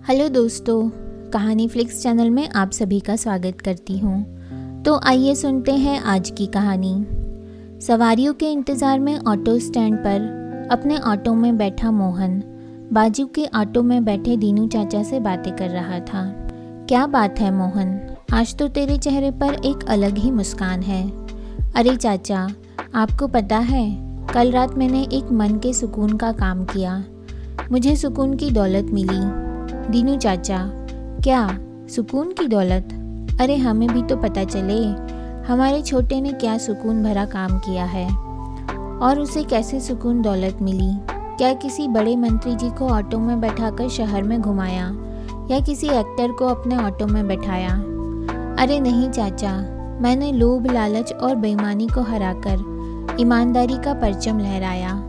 Hello दोस्तों, कहानी flix channel में आप सभी का स्वागत करती हूँ। तो आइए सुनते हैं आज की कहानी। सवारियों के इंतज़ार में ऑटो स्टैंड पर अपने ऑटो में बैठा मोहन बाजू के ऑटो में बैठे दीनू चाचा से बातें कर रहा था। क्या बात है मोहन, आज तो तेरे चेहरे पर एक अलग ही मुस्कान है। अरे चाचा, आपको पता है, कल रात मैंने एक मन के सुकून का काम किया। मुझे सुकून की दौलत मिली। दीनू चाचा, क्या सुकून की दौलत? अरे हमें भी तो पता चले हमारे छोटे ने क्या सुकून भरा काम किया है और उसे कैसे सुकून दौलत मिली। क्या किसी बड़े मंत्री जी को ऑटो में बैठाकर शहर में घुमाया या किसी एक्टर को अपने ऑटो में बैठाया? अरे नहीं चाचा, मैंने लोभ, लालच और बेईमानी को हराकर ईमानदारी का परचम लहराया।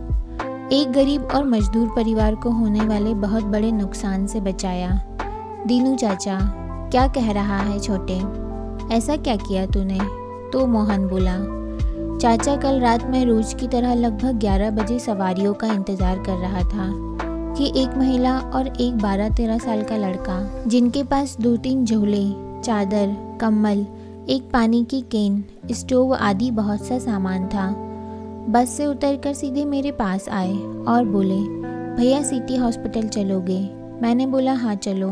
एक गरीब और मजदूर परिवार को होने वाले बहुत बड़े नुकसान से बचाया। दीनू चाचा, क्या कह रहा है छोटे? ऐसा क्या किया तूने? तो मोहन बोला, चाचा कल रात मैं रोज की तरह लगभग 11 बजे सवारियों का इंतज़ार कर रहा था कि एक महिला और एक 12-13 साल का लड़का, जिनके पास 2-3 झोले, चादर, कंबल, एक पानी की केन, स्टोव आदि बहुत सा सामान था, बस से उतरकर सीधे मेरे पास आए और बोले, भैया सिटी हॉस्पिटल चलोगे? मैंने बोला हाँ चलो।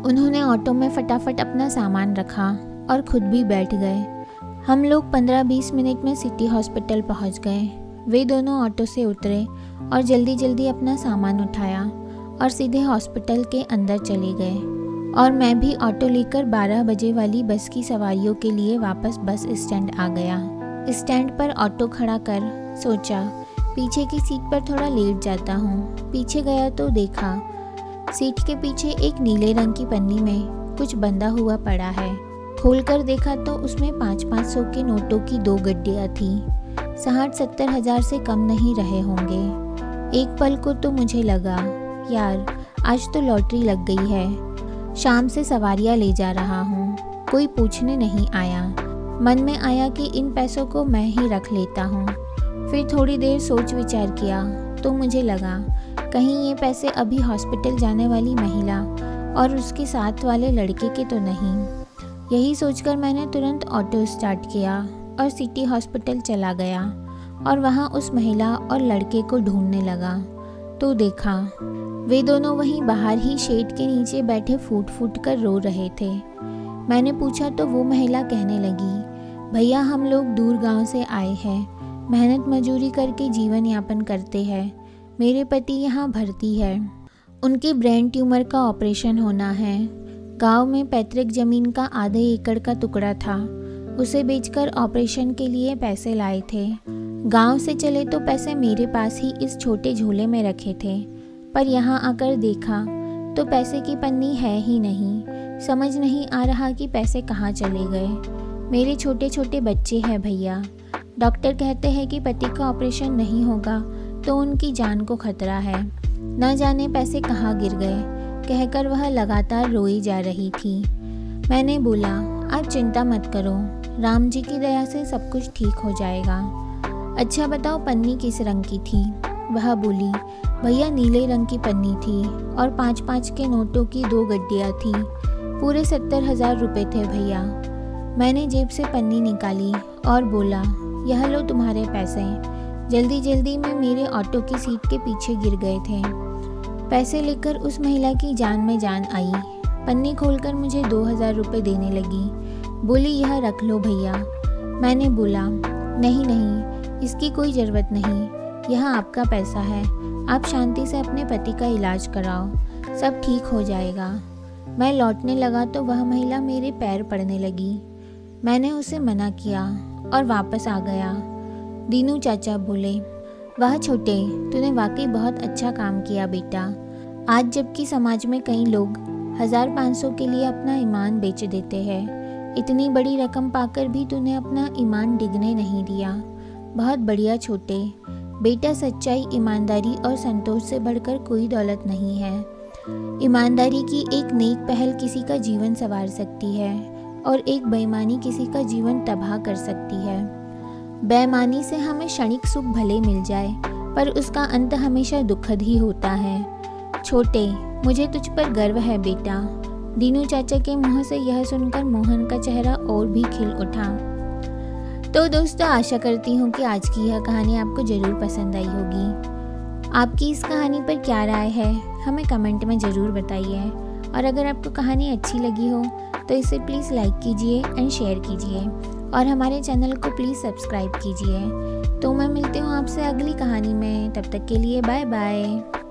उन्होंने ऑटो में फटाफट अपना सामान रखा और खुद भी बैठ गए। हम लोग 15-20 मिनट में सिटी हॉस्पिटल पहुंच गए। वे दोनों ऑटो से उतरे और जल्दी जल्दी अपना सामान उठाया और सीधे हॉस्पिटल के अंदर चले गए और मैं भी ऑटो लेकर 12 बजे वाली बस की सवारियों के लिए वापस बस स्टैंड आ गया। स्टैंड पर ऑटो खड़ा कर सोचा पीछे की सीट पर थोड़ा लेट जाता हूँ। पीछे गया तो देखा सीट के पीछे एक नीले रंग की पन्नी में कुछ बंधा हुआ पड़ा है। खोलकर देखा तो उसमें 500-500 के नोटों की 2 गड्डियाँ थी। 60-70 हज़ार से कम नहीं रहे होंगे। एक पल को तो मुझे लगा, यार आज तो लॉटरी लग गई है। शाम से सवारियाँ ले जा रहा हूँ, कोई पूछने नहीं आया। मन में आया कि इन पैसों को मैं ही रख लेता हूँ। फिर थोड़ी देर सोच विचार किया तो मुझे लगा कहीं ये पैसे अभी हॉस्पिटल जाने वाली महिला और उसके साथ वाले लड़के के तो नहीं। यही सोचकर मैंने तुरंत ऑटो स्टार्ट किया और सिटी हॉस्पिटल चला गया और वहाँ उस महिला और लड़के को ढूंढने लगा तो देखा वे दोनों वहीं बाहर ही शेड के नीचे बैठे फूट फूट कर रो रहे थे। मैंने पूछा तो वो महिला कहने लगी, भैया हम लोग दूर गांव से आए हैं, मेहनत मजूरी करके जीवन यापन करते हैं। मेरे पति यहाँ भर्ती है, उनके ब्रेन ट्यूमर का ऑपरेशन होना है। गांव में पैतृक जमीन का आधे एकड़ का टुकड़ा था, उसे बेचकर ऑपरेशन के लिए पैसे लाए थे। गांव से चले तो पैसे मेरे पास ही इस छोटे झोले में रखे थे, पर यहाँ आकर देखा तो पैसे की पन्नी है ही नहीं। समझ नहीं आ रहा कि पैसे कहाँ चले गए। मेरे छोटे छोटे बच्चे हैं भैया। डॉक्टर कहते हैं कि पति का ऑपरेशन नहीं होगा तो उनकी जान को खतरा है। न जाने पैसे कहाँ गिर गए, कहकर वह लगातार रोई जा रही थी। मैंने बोला, आप चिंता मत करो, राम जी की दया से सब कुछ ठीक हो जाएगा। अच्छा बताओ पन्नी किस रंग की थी? वह बोली, भैया नीले रंग की पन्नी थी और 5-5 के नोटों की 2 गड्डियाँ थी। पूरे 70 हज़ार रुपये थे भैया। मैंने जेब से पन्नी निकाली और बोला, यह लो तुम्हारे पैसे। जल्दी जल्दी में मेरे ऑटो की सीट के पीछे गिर गए थे। पैसे लेकर उस महिला की जान में जान आई। पन्नी खोलकर मुझे 2000 रुपये देने लगी। बोली, यह रख लो भैया। मैंने बोला, नहीं नहीं, इसकी कोई ज़रूरत नहीं, यह आपका पैसा है, आप शांति से अपने पति का इलाज कराओ, सब ठीक हो जाएगा। मैं लौटने लगा तो वह महिला मेरे पैर पड़ने लगी। मैंने उसे मना किया और वापस आ गया। दीनू चाचा बोले, वाह छोटे, तूने वाकई बहुत अच्छा काम किया बेटा। आज जबकि समाज में कई लोग 1500 के लिए अपना ईमान बेच देते हैं, इतनी बड़ी रकम पाकर भी तूने अपना ईमान डिगने नहीं दिया। बहुत बढ़िया छोटे बेटा। सच्चाई, ईमानदारी और संतोष से बढ़कर कोई दौलत नहीं है। ईमानदारी की एक नेक पहल किसी का जीवन संवार सकती है और एक बेईमानी किसी का जीवन तबाह कर सकती है। बेईमानी से हमें क्षणिक सुख भले मिल जाए, पर उसका अंत हमेशा दुखद ही होता है। छोटे, मुझे तुझ पर गर्व है बेटा। दीनू चाचा के मुंह से यह सुनकर मोहन का चेहरा और भी खिल उठा। तो दोस्तों, आशा करती हूँ कि आज की यह कहानी आपको ज़रूर पसंद आई होगी। आपकी इस कहानी पर क्या राय है, हमें कमेंट में ज़रूर बताइए। और अगर आपको कहानी अच्छी लगी हो तो इसे प्लीज़ लाइक कीजिए एंड शेयर कीजिए और हमारे चैनल को प्लीज़ सब्सक्राइब कीजिए। तो मैं मिलती हूँ आपसे अगली कहानी में, तब तक के लिए बाय बाय।